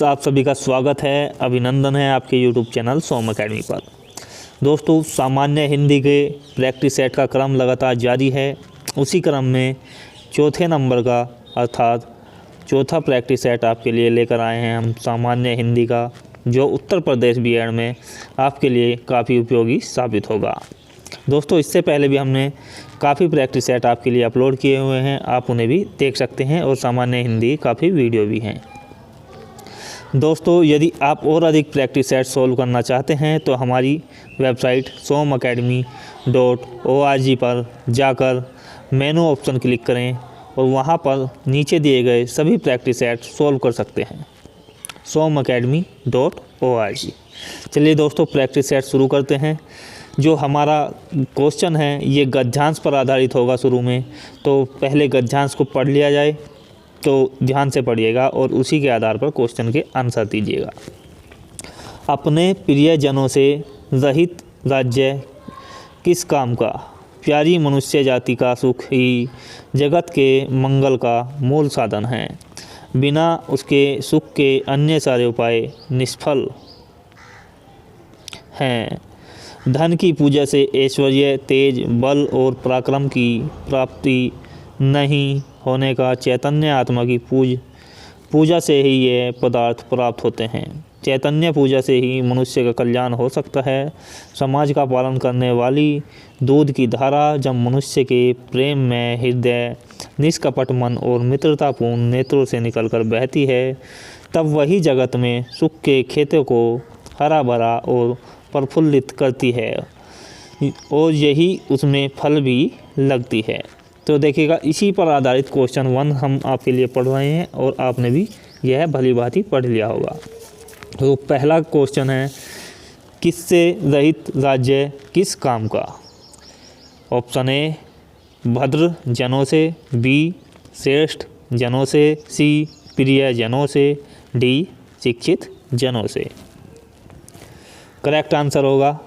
आप सभी का स्वागत है, अभिनंदन है आपके YouTube चैनल सोम अकेडमी पर। दोस्तों, सामान्य हिंदी के प्रैक्टिस सेट का क्रम लगातार जारी है। उसी क्रम में चौथे नंबर का अर्थात चौथा प्रैक्टिस सेट आपके लिए लेकर आए हैं हम सामान्य हिंदी का, जो उत्तर प्रदेश बीएड में आपके लिए काफ़ी उपयोगी साबित होगा। दोस्तों, इससे पहले भी हमने काफ़ी प्रैक्टिस सेट आपके लिए अपलोड किए हुए हैं, आप उन्हें भी देख सकते हैं और सामान्य हिंदी काफ़ी वीडियो भी हैं। दोस्तों, यदि आप और अधिक प्रैक्टिस सेट सोल्व करना चाहते हैं तो हमारी वेबसाइट somacademy.org पर जाकर मेनू ऑप्शन क्लिक करें और वहां पर नीचे दिए गए सभी प्रैक्टिस सेट सोल्व कर सकते हैं। somacademy.org। चलिए दोस्तों, प्रैक्टिस सेट शुरू करते हैं। जो हमारा क्वेश्चन है ये गद्यांश पर आधारित होगा शुरू में, तो पहले गद्यांश को पढ़ लिया जाए, तो ध्यान से पढ़िएगा और उसी के आधार पर क्वेश्चन के आंसर दीजिएगा। अपने प्रियजनों से रहित राज्य किस काम का, प्यारी मनुष्य जाति का सुख ही जगत के मंगल का मूल साधन है। बिना उसके सुख के अन्य सारे उपाय निष्फल हैं। धन की पूजा से ऐश्वर्य, तेज, बल और पराक्रम की प्राप्ति नहीं होने का, चैतन्य आत्मा की पूजा से ही ये पदार्थ प्राप्त होते हैं। चैतन्य पूजा से ही मनुष्य का कल्याण हो सकता है। समाज का पालन करने वाली दूध की धारा जब मनुष्य के प्रेम में हृदय, निष्कपट मन और मित्रतापूर्ण नेत्रों से निकलकर बहती है, तब वही जगत में सुख के खेतों को हरा भरा और प्रफुल्लित करती है और यही उसमें फल भी लगती है। तो देखिएगा, इसी पर आधारित क्वेश्चन 1 हम आपके लिए पढ़ रहे हैं और आपने भी यह भली भांति पढ़ लिया होगा। तो पहला क्वेश्चन है, किससे रहित राज्य किस काम का। ऑप्शन ए भद्र जनों से, बी श्रेष्ठ जनों से, सी प्रिय जनों से, डी शिक्षित जनों से। करेक्ट आंसर होगा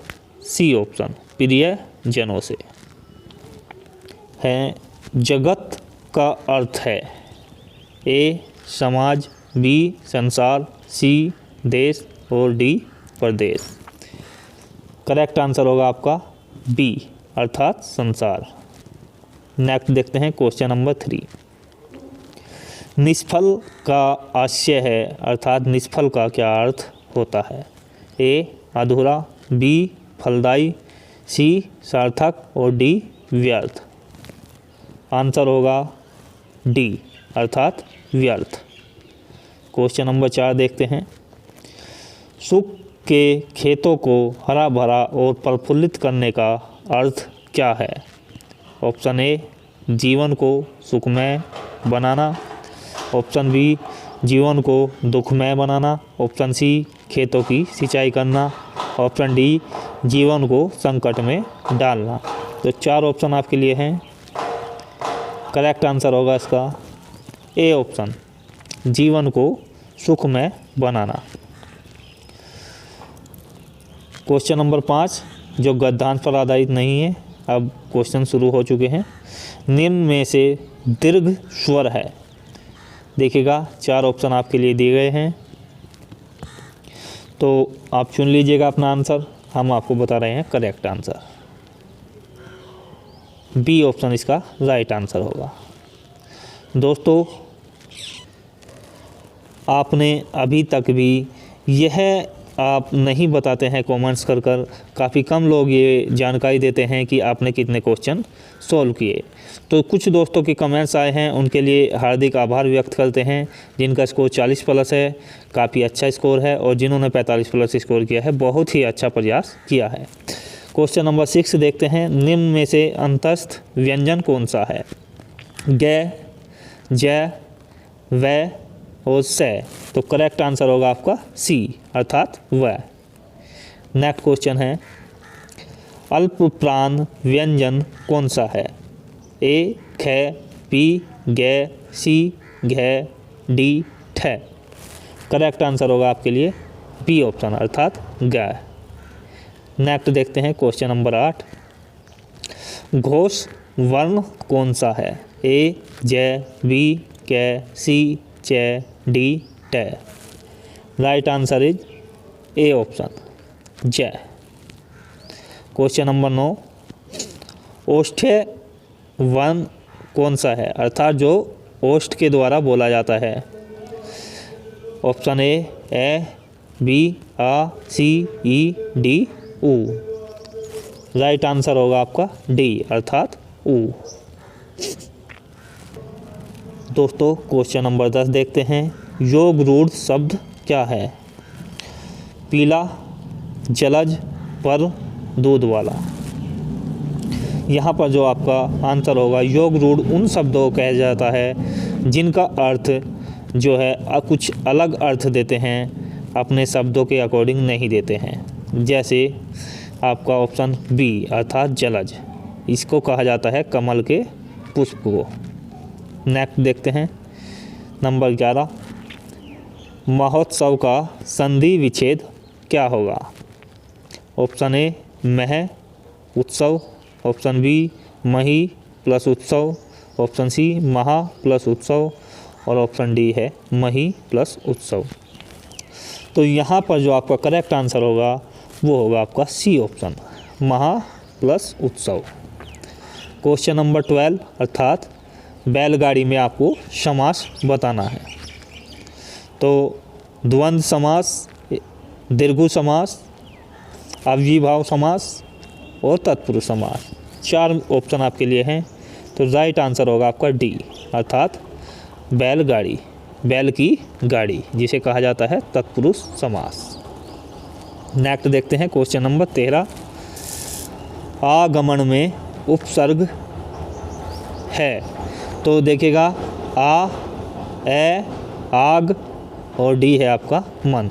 सी ऑप्शन, प्रिय जनों से है। जगत का अर्थ है ए समाज, बी संसार, सी देश और डी प्रदेश। करेक्ट आंसर होगा आपका बी अर्थात संसार। नेक्स्ट देखते हैं क्वेश्चन नंबर 3। निष्फल का आशय है अर्थात निष्फल का क्या अर्थ होता है। ए अधूरा, बी फलदायी, सी सार्थक और डी व्यर्थ। आंसर होगा डी अर्थात व्यर्थ। क्वेश्चन नंबर 4 देखते हैं। सुख के खेतों को हरा भरा और प्रफुल्लित करने का अर्थ क्या है। ऑप्शन ए जीवन को सुखमय बनाना, ऑप्शन बी जीवन को दुखमय बनाना, ऑप्शन सी खेतों की सिंचाई करना, ऑप्शन डी जीवन को संकट में डालना। तो 4 ऑप्शन आपके लिए हैं। करेक्ट आंसर होगा इसका ए ऑप्शन, जीवन को सुखमय बनाना। क्वेश्चन नंबर 5 जो गद्यांश पर आधारित नहीं है। अब क्वेश्चन शुरू हो चुके हैं। निम्न में से दीर्घ स्वर है। देखिएगा, 4 ऑप्शन आपके लिए दिए गए हैं, तो आप चुन लीजिएगा अपना आंसर। हम आपको बता रहे हैं करेक्ट आंसर। बी ऑप्शन इसका राइट आंसर होगा। दोस्तों, आपने अभी तक भी यह आप नहीं बताते हैं कमेंट्स कर काफ़ी कम लोग ये जानकारी देते हैं कि आपने कितने क्वेश्चन सॉल्व किए। तो कुछ दोस्तों के कमेंट्स आए हैं, उनके लिए हार्दिक आभार व्यक्त करते हैं। जिनका स्कोर 40+ है, काफ़ी अच्छा स्कोर है, और जिन्होंने 45+ स्कोर किया है, बहुत ही अच्छा प्रयास किया है। क्वेश्चन नंबर 6 देखते हैं। निम्न में से अंतस्थ व्यंजन कौन सा है। ग, ज, व और स। तो करेक्ट आंसर होगा आपका सी अर्थात व। नेक्स्ट क्वेश्चन है, अल्प प्राण व्यंजन कौन सा है। ए ख, पी, ग, सी, घ, डी ठ। करेक्ट आंसर होगा आपके लिए बी ऑप्शन अर्थात ग। नेक्स्ट देखते हैं क्वेश्चन नंबर 8। घोष वर्ण कौन सा है। ए ज, बी क, सी च, डी ट। Right answer is A option जय। क्वेश्चन नंबर 9, ओष्ठ्य वन कौन सा है, अर्थात जो ओष्ठ के द्वारा बोला जाता है। ऑप्शन ए, बी, आ, सी, ई, डी, ऊ। राइट आंसर होगा आपका डी अर्थात ऊ। दोस्तों क्वेश्चन नंबर 10 देखते हैं। योग रूढ़ शब्द क्या है। पीला, जलज, पर, दूध वाला। यहाँ पर जो आपका आंसर होगा, योग रूढ़ उन शब्दों को कहा जाता है जिनका अर्थ जो है कुछ अलग अर्थ देते हैं, अपने शब्दों के अकॉर्डिंग नहीं देते हैं। जैसे आपका ऑप्शन बी अर्थात जलज, इसको कहा जाता है कमल के पुष्प को। नेक्स्ट देखते हैं नंबर 11, महोत्सव का संधि विच्छेद क्या होगा। ऑप्शन ए मह उत्सव, ऑप्शन बी मही प्लस उत्सव, ऑप्शन सी महा प्लस उत्सव और ऑप्शन डी है मही प्लस उत्सव। तो यहाँ पर जो आपका करेक्ट आंसर होगा वो होगा आपका सी ऑप्शन, महा प्लस उत्सव। क्वेश्चन नंबर 12 अर्थात बैलगाड़ी में आपको समास बताना है। तो द्वंद्व समास, दीर्घु समास, अव्ययीभाव समास और तत्पुरुष समास, 4 ऑप्शन आपके लिए हैं। तो राइट आंसर होगा आपका डी अर्थात बैलगाड़ी, बैल की गाड़ी, जिसे कहा जाता है तत्पुरुष समास। नेक्स्ट देखते हैं क्वेश्चन नंबर 13, आगमन में उपसर्ग है। तो देखिएगा आ, ए, आग और डी है आपका मन।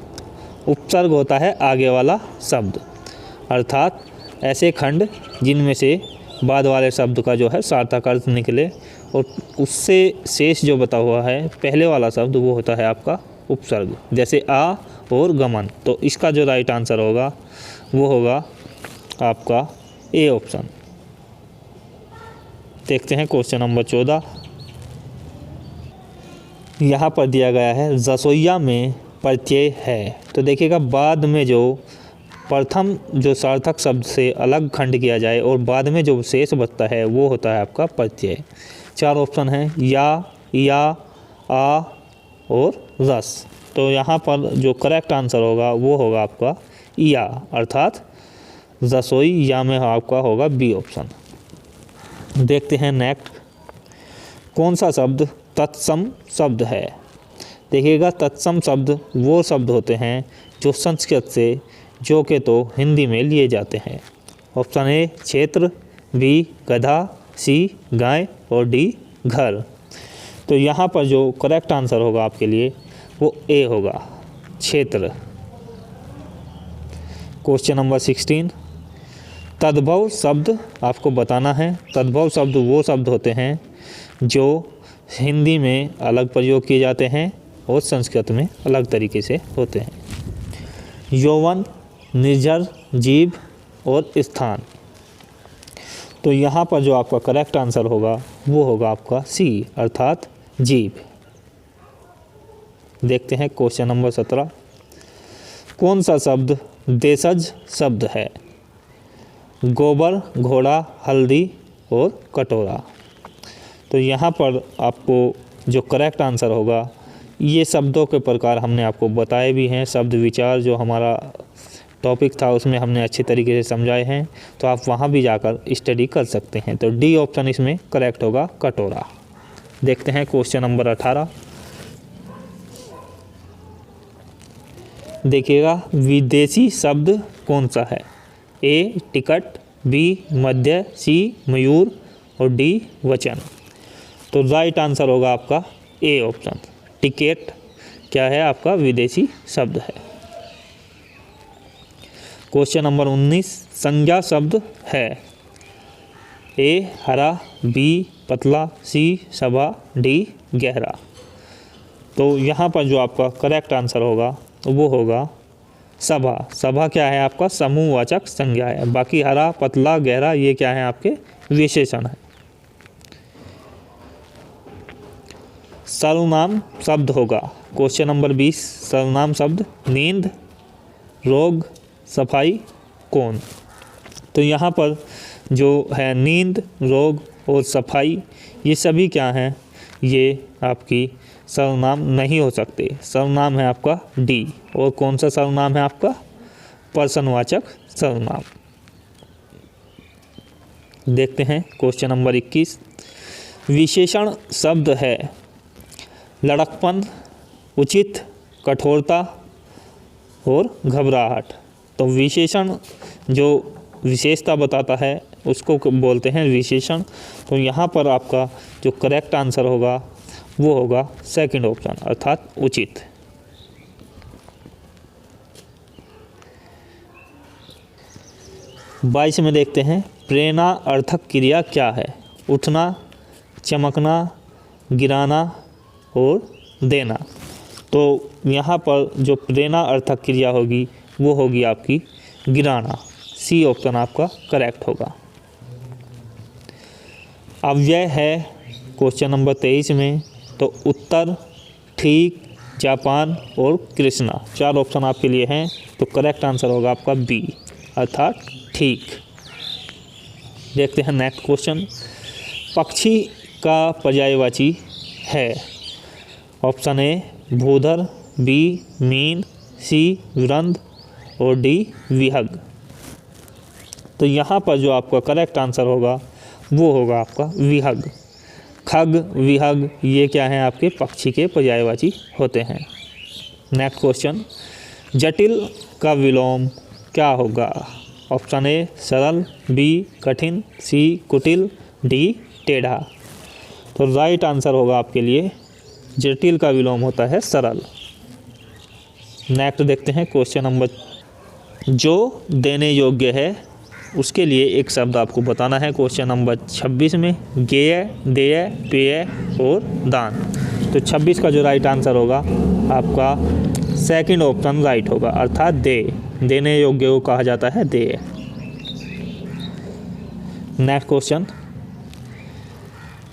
उपसर्ग होता है आगे वाला शब्द, अर्थात ऐसे खंड जिनमें से बाद वाले शब्द का जो है सार्थक अर्थ निकले और उससे शेष जो बता हुआ है पहले वाला शब्द वो होता है आपका उपसर्ग, जैसे आ और गमन। तो इसका जो राइट आंसर होगा वो होगा आपका ए ऑप्शन। देखते हैं क्वेश्चन नंबर 14, यहाँ पर दिया गया है रसोइया में प्रत्यय है। तो देखिएगा बाद में जो प्रथम जो सार्थक शब्द से अलग खंड किया जाए और बाद में जो शेष बचता है वो होता है आपका प्रत्यय। 4 ऑप्शन हैं, या, आ और रस। तो यहाँ पर जो करेक्ट आंसर होगा वो होगा आपका या अर्थात रसोई या में आपका होगा बी ऑप्शन। देखते हैं नेक्स्ट, कौन सा शब्द तत्सम शब्द है। देखिएगा तत्सम शब्द वो शब्द होते हैं जो संस्कृत से जो के तो हिंदी में लिए जाते हैं। ऑप्शन ए क्षेत्र, बी गधा, सी गाय और डी घर। तो यहाँ पर जो करेक्ट आंसर होगा आपके लिए वो ए होगा क्षेत्र। क्वेश्चन नंबर 16, तद्भव शब्द आपको बताना है। तद्भव शब्द वो शब्द होते हैं जो हिंदी में अलग प्रयोग किए जाते हैं और संस्कृत में अलग तरीके से होते हैं। यौवन, निर्जर, जीव और स्थान। तो यहाँ पर जो आपका करेक्ट आंसर होगा वो होगा आपका सी अर्थात जीव। देखते हैं क्वेश्चन नंबर 17, कौन सा शब्द देशज शब्द है। गोबर, घोड़ा, हल्दी और कटोरा। तो यहाँ पर आपको जो करेक्ट आंसर होगा, ये शब्दों के प्रकार हमने आपको बताए भी हैं। शब्द विचार जो हमारा टॉपिक था उसमें हमने अच्छे तरीके से समझाए हैं, तो आप वहाँ भी जाकर स्टडी कर सकते हैं। तो डी ऑप्शन इसमें करेक्ट होगा कटोरा। देखते हैं क्वेश्चन नंबर 18, देखिएगा विदेशी शब्द कौन सा है। ए टिकट, बी मध्य, सी मयूर और डी वचन। तो राइट आंसर होगा आपका ए ऑप्शन, टिकट क्या है आपका विदेशी शब्द है। क्वेश्चन नंबर 19, संज्ञा शब्द है। ए हरा, बी पतला, सी सभा, डी गहरा। तो यहाँ पर जो आपका करेक्ट आंसर होगा वो होगा सभा। सभा क्या है आपका समूहवाचक संज्ञा है। बाकी हरा, पतला, गहरा ये क्या है आपके विशेषण है। सर्वनाम शब्द होगा। क्वेश्चन नंबर 20 सर्वनाम शब्द नींद, रोग, सफाई, कौन। तो यहाँ पर जो है नींद, रोग और सफाई, ये सभी क्या हैं, ये आपकी सर्वनाम नहीं हो सकते। सर्वनाम है आपका डी। और कौन सा सर्वनाम है आपका, पर्सनवाचक सर्वनाम। देखते हैं क्वेश्चन नंबर 21 विशेषण शब्द है लड़कपन, उचित, कठोरता और घबराहट। तो विशेषण जो विशेषता बताता है उसको बोलते हैं विशेषण। तो यहाँ पर आपका जो करेक्ट आंसर होगा वो होगा सेकंड ऑप्शन अर्थात उचित। बाईस में देखते हैं प्रेरणा अर्थक क्रिया क्या है, उठना, चमकना, गिराना और देना। तो यहाँ पर जो प्रेरणा अर्थक क्रिया होगी वो होगी आपकी गिराना। सी ऑप्शन आपका करेक्ट होगा। अव्यय है क्वेश्चन नंबर 23 में, तो उत्तर, ठीक, जापान और कृष्णा, 4 ऑप्शन आपके लिए हैं। तो करेक्ट आंसर होगा आपका बी अर्थात ठीक। देखते हैं नेक्स्ट क्वेश्चन पक्षी का पर्यायवाची है। ऑप्शन ए भूधर, बी मीन, सी वृंद और डी विहग। तो यहाँ पर जो आपका करेक्ट आंसर होगा वो होगा आपका विहग। खग, विहग ये क्या हैं, आपके पक्षी के पर्यायवाची होते हैं। नेक्स्ट क्वेश्चन जटिल का विलोम क्या होगा। ऑप्शन ए सरल, बी कठिन, सी कुटिल, डी टेढ़ा। तो राइट आंसर होगा आपके लिए जटिल का विलोम होता है सरल। नेक्स्ट देखते हैं क्वेश्चन नंबर जो देने योग्य है उसके लिए एक शब्द आपको बताना है। क्वेश्चन नंबर 26 में गेय, देय, पेय और दान। तो 26 का जो राइट आंसर होगा आपका सेकंड ऑप्शन राइट होगा अर्थात दे। देने योग्य को कहा जाता है देय। नेक्स्ट क्वेश्चन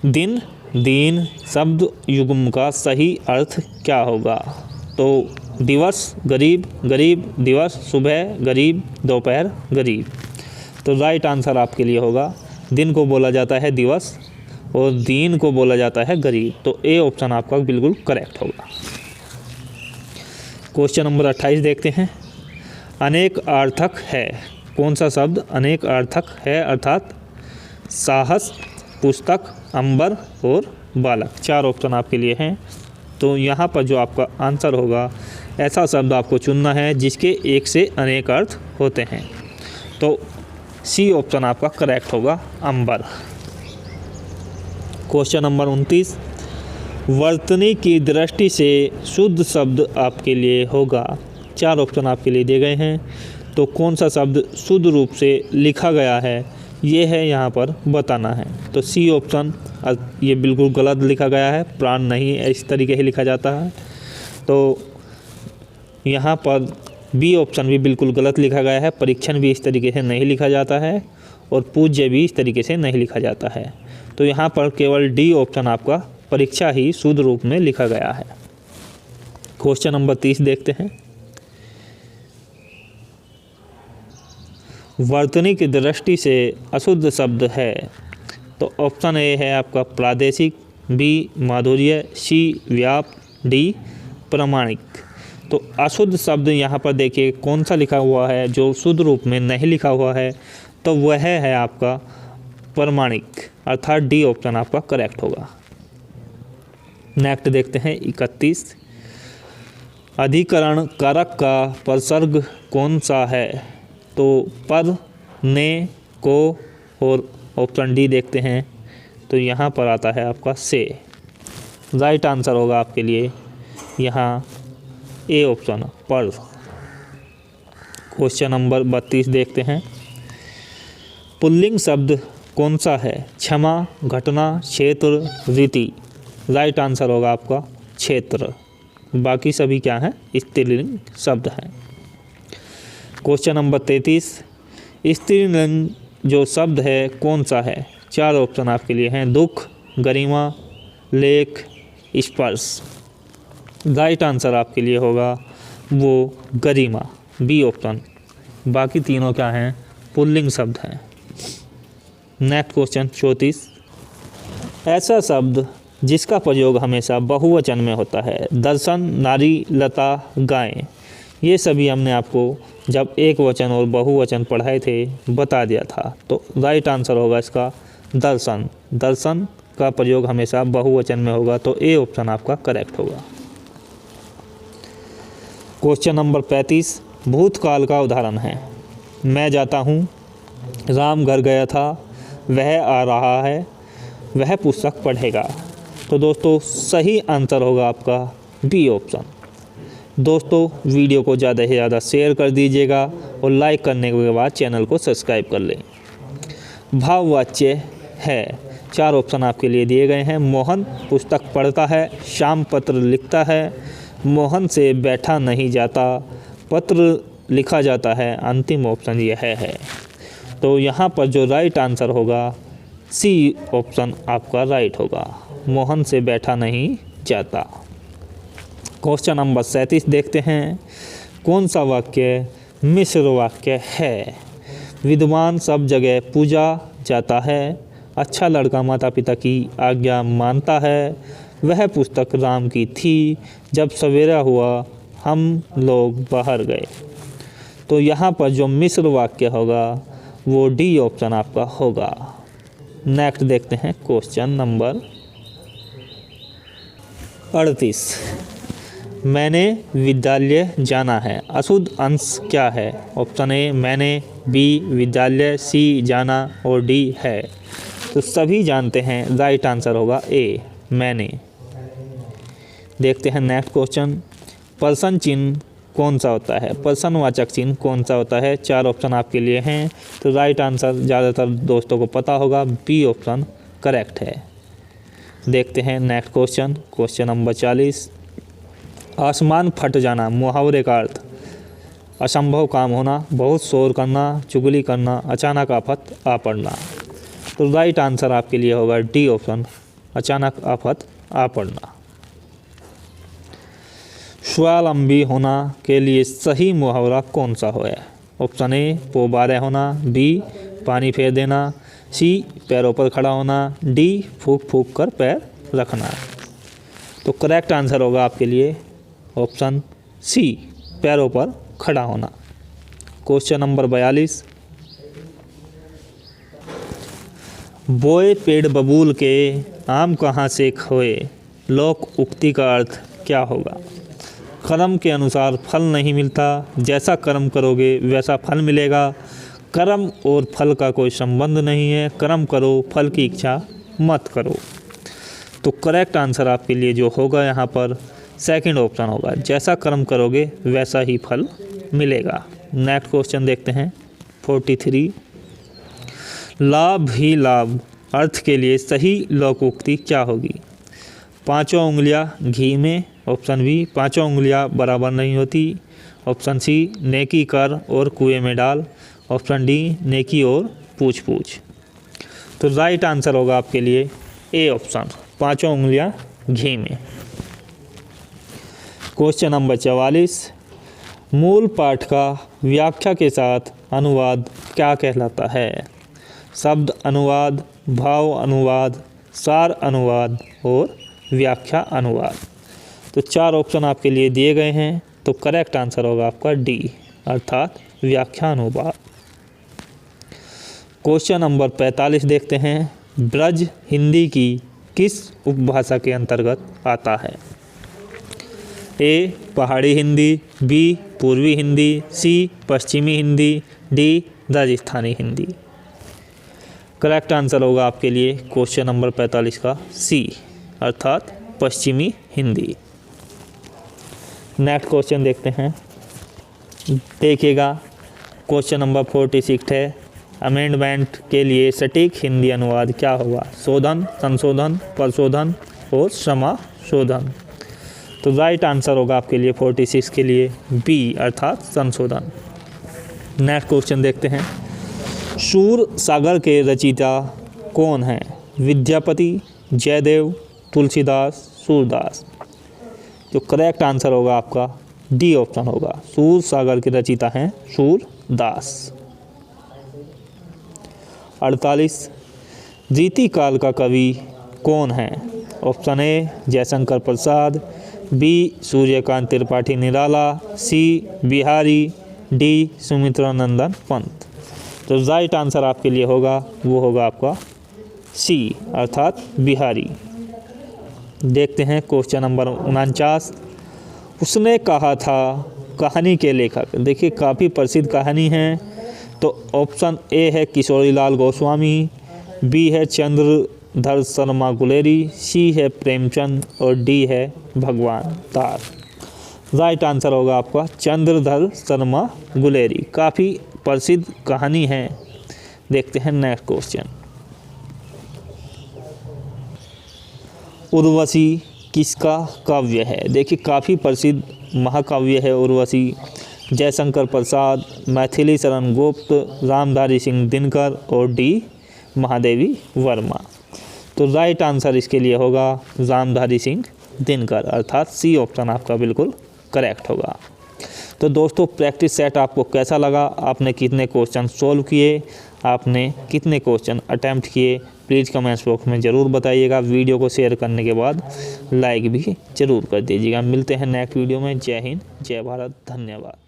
दिन, दीन शब्द युग्म का सही अर्थ क्या होगा। तो दिवस, गरीब, गरीब दिवस, सुबह गरीब, दोपहर गरीब। तो राइट आंसर आपके लिए होगा दिन को बोला जाता है दिवस और दीन को बोला जाता है गरीब। तो ए ऑप्शन आपका बिल्कुल करेक्ट होगा। क्वेश्चन नंबर 28 देखते हैं अनेक अर्थक है। कौन सा शब्द अनेक अर्थक है अर्थात साहस, पुस्तक, अंबर और बालक। 4 ऑप्शन आपके लिए हैं। तो यहाँ पर जो आपका आंसर होगा ऐसा शब्द आपको चुनना है जिसके एक से अनेक अर्थ होते हैं। तो सी ऑप्शन आपका करेक्ट होगा अंबर। क्वेश्चन नंबर 29 वर्तनी की दृष्टि से शुद्ध शब्द आपके लिए होगा। 4 ऑप्शन आपके लिए दिए गए हैं। तो कौन सा शब्द शुद्ध रूप से लिखा गया है ये है यहाँ पर बताना है। तो सी ऑप्शन ये बिल्कुल गलत लिखा गया है, प्राण नहीं इस तरीके से लिखा जाता है। तो यहाँ पर बी ऑप्शन भी बिल्कुल गलत लिखा गया है, परीक्षण भी इस तरीके से नहीं लिखा जाता है और पूज्य भी इस तरीके से नहीं लिखा जाता है। तो यहाँ पर केवल डी ऑप्शन आपका परीक्षा ही शुद्ध रूप में लिखा गया है। क्वेश्चन नंबर 30 देखते हैं वर्तनी की दृष्टि से अशुद्ध शब्द है। तो ऑप्शन ए है आपका प्रादेशिक, बी माधुर्य, सी व्याप, डी प्रामाणिक। तो अशुद्ध शब्द यहाँ पर देखिए कौन सा लिखा हुआ है जो शुद्ध रूप में नहीं लिखा हुआ है। तो वह है आपका प्रामाणिक अर्थात डी ऑप्शन आपका करेक्ट होगा। नेक्स्ट देखते हैं 31 अधिकरण कारक का प्रसर्ग कौन सा है। तो पर, ने, को और ऑप्शन डी देखते हैं। तो यहाँ पर आता है आपका से। राइट आंसर होगा आपके लिए यहाँ ए ऑप्शन पर। क्वेश्चन नंबर 32 देखते हैं पुल्लिंग शब्द कौन सा है, क्षमा, घटना, क्षेत्र, रीति। राइट आंसर होगा आपका क्षेत्र। बाकी सभी क्या हैं स्त्रीलिंग शब्द हैं। क्वेश्चन नंबर 33 स्त्रीलिंग जो शब्द है कौन सा है। 4 ऑप्शन आपके लिए हैं दुख, गरिमा, लेख, स्पर्श। राइट आंसर आपके लिए होगा वो गरिमा, बी ऑप्शन। बाकी तीनों क्या हैं, पुल्लिंग शब्द हैं। Next question 34। ऐसा शब्द जिसका प्रयोग हमेशा बहुवचन में होता है। दर्शन, नारी, लता, गाय, ये सभी हमने आपको जब एक वचन और बहुवचन पढ़ाए थे बता दिया था। तो राइट आंसर होगा इसका दर्शन। दर्शन का प्रयोग हमेशा बहुवचन में होगा, तो ए ऑप्शन आपका करेक्ट होगा। क्वेश्चन नंबर 35 भूतकाल का उदाहरण है। मैं जाता हूँ, राम घर गया था, वह आ रहा है, वह पुस्तक पढ़ेगा। तो दोस्तों सही आंसर होगा आपका बी ऑप्शन। दोस्तों वीडियो को ज़्यादा से ज़्यादा शेयर कर दीजिएगा और लाइक करने के बाद चैनल को सब्सक्राइब कर लें। भाववाच्य है, 4 ऑप्शन आपके लिए दिए गए हैं। मोहन पुस्तक पढ़ता है, श्याम पत्र लिखता है, मोहन से बैठा नहीं जाता, पत्र लिखा जाता है, अंतिम ऑप्शन यह है। तो यहाँ पर जो राइट आंसर होगा सी ऑप्शन आपका राइट होगा, मोहन से बैठा नहीं जाता। क्वेश्चन नंबर 37 देखते हैं। कौन सा वाक्य मिश्र वाक्य है। विद्वान सब जगह पूजा जाता है, अच्छा लड़का माता पिता की आज्ञा मानता है, वह पुस्तक राम की थी, जब सवेरा हुआ हम लोग बाहर गए। तो यहाँ पर जो मिश्र वाक्य होगा वो डी ऑप्शन आपका होगा। नेक्स्ट देखते हैं क्वेश्चन नंबर 38। मैंने विद्यालय जाना है, अशुद्ध अंश क्या है। ऑप्शन ए मैंने, बी विद्यालय, सी जाना और डी है। तो सभी जानते हैं राइट आंसर होगा ए मैंने। देखते हैं नेक्स्ट क्वेश्चन। प्रश्न चिन्ह कौन सा होता है, प्रश्नवाचक चिन्ह कौन सा होता है। 4 ऑप्शन आपके लिए हैं। तो राइट आंसर ज़्यादातर दोस्तों को पता होगा, बी ऑप्शन करेक्ट है। देखते हैं नेक्स्ट क्वेश्चन। Question number 40। आसमान फट जाना, मुहावरे का अर्थ असंभव काम होना, बहुत शोर करना, चुगली करना, अचानक आफत आ पड़ना। तो राइट आंसर आपके लिए होगा डी ऑप्शन, अचानक आफत आ पड़ना। स्वावलंबी होना के लिए सही मुहावरा कौन सा है। ऑप्शन ए पोबारे होना, बी पानी फेर देना, सी पैरों पर खड़ा होना, डी फूंक फूंक कर पैर रखना। तो करेक्ट आंसर होगा आपके लिए ऑप्शन सी पैरों पर खड़ा होना। Question number 42। बोए पेड़ बबूल के, आम कहाँ से खोए, लोक उक्ति का अर्थ क्या होगा। कर्म के अनुसार फल नहीं मिलता, जैसा कर्म करोगे वैसा फल मिलेगा, कर्म और फल का कोई संबंध नहीं है, कर्म करो फल की इच्छा मत करो। तो करेक्ट आंसर आपके लिए जो होगा यहाँ पर सेकंड ऑप्शन होगा, जैसा कर्म करोगे वैसा ही फल मिलेगा। नेक्स्ट क्वेश्चन देखते हैं 43। लाभ ही लाभ अर्थ के लिए सही लोकोक्ति क्या होगी। 5 उंगलियां घी में, ऑप्शन बी 5 उंगलियां बराबर नहीं होती, ऑप्शन सी नेकी कर और कुएं में डाल, ऑप्शन डी नेकी और पूछ पूछ। तो राइट आंसर होगा आपके लिए ए ऑप्शन, 5 उंगलियां घी में। Question number 44। मूल पाठ का व्याख्या के साथ अनुवाद क्या कहलाता है। शब्द अनुवाद, भाव अनुवाद, सार अनुवाद और व्याख्या अनुवाद। तो 4 ऑप्शन आपके लिए दिए गए हैं। तो करेक्ट आंसर होगा आपका डी अर्थात व्याख्या अनुवाद। क्वेश्चन नंबर 45 देखते हैं। ब्रज हिंदी की किस उपभाषा के अंतर्गत आता है। ए पहाड़ी हिंदी, बी पूर्वी हिंदी, सी पश्चिमी Hindi, D Rajasthani Hindi. Correct answer होगा आपके लिए क्वेश्चन नंबर 45 का सी अर्थात पश्चिमी हिंदी। नेक्स्ट क्वेश्चन देखते हैं। देखिएगा क्वेश्चन नंबर 46 है। अमेंडमेंट के लिए सटीक हिंदी अनुवाद क्या होगा। शोधन, संशोधन, परिशोधन और समाशोधन। तो राइट आंसर होगा आपके लिए 46 के लिए बी अर्थात संशोधन। नेक्स्ट क्वेश्चन देखते हैं। सूर सागर के रचयिता कौन हैं। विद्यापति, जयदेव, तुलसीदास, सूरदास। जो करेक्ट आंसर होगा आपका डी ऑप्शन होगा, सूर सागर के रचयिता हैं सूरदास। 48 रीति काल का कवि कौन है? Option A Jaishankar Prasad, B Suryakant Tripathi Nirala, C Bihari, D Sumitranandan Pant. तो राइट आंसर आपके लिए होगा वो होगा आपका सी अर्थात बिहारी। देखते हैं क्वेश्चन नंबर 49। उसने कहा था कहानी के लेखक, देखिए काफ़ी प्रसिद्ध कहानी है। तो ऑप्शन ए है किशोरीलाल गोस्वामी, बी है चंद्रधर शर्मा गुलेरी, सी है प्रेमचंद और डी है भगवान तार। राइट आंसर होगा आपका चंद्रधर शर्मा गुलेरी, काफ़ी प्रसिद्ध कहानी है। देखते हैं नेक्स्ट क्वेश्चन। उर्वशी किसका काव्य है? देखिए काफ़ी प्रसिद्ध महाकाव्य है उर्वशी। जयशंकर प्रसाद, मैथिली शरण गुप्त, रामधारी सिंह दिनकर और डी महादेवी वर्मा। तो राइट आंसर इसके लिए होगा रामधारी सिंह दिनकर अर्थात सी ऑप्शन आपका बिल्कुल करेक्ट होगा। तो दोस्तों प्रैक्टिस सेट आपको कैसा लगा? आपने कितने क्वेश्चन सोल्व किए, आपने कितने क्वेश्चन अटैम्प्ट किए, प्लीज़ कमेंट्स बॉक्स में ज़रूर बताइएगा। वीडियो को शेयर करने के बाद लाइक भी ज़रूर कर दीजिएगा। मिलते हैं नेक्स्ट वीडियो में। जय हिंद, जय भारत, धन्यवाद।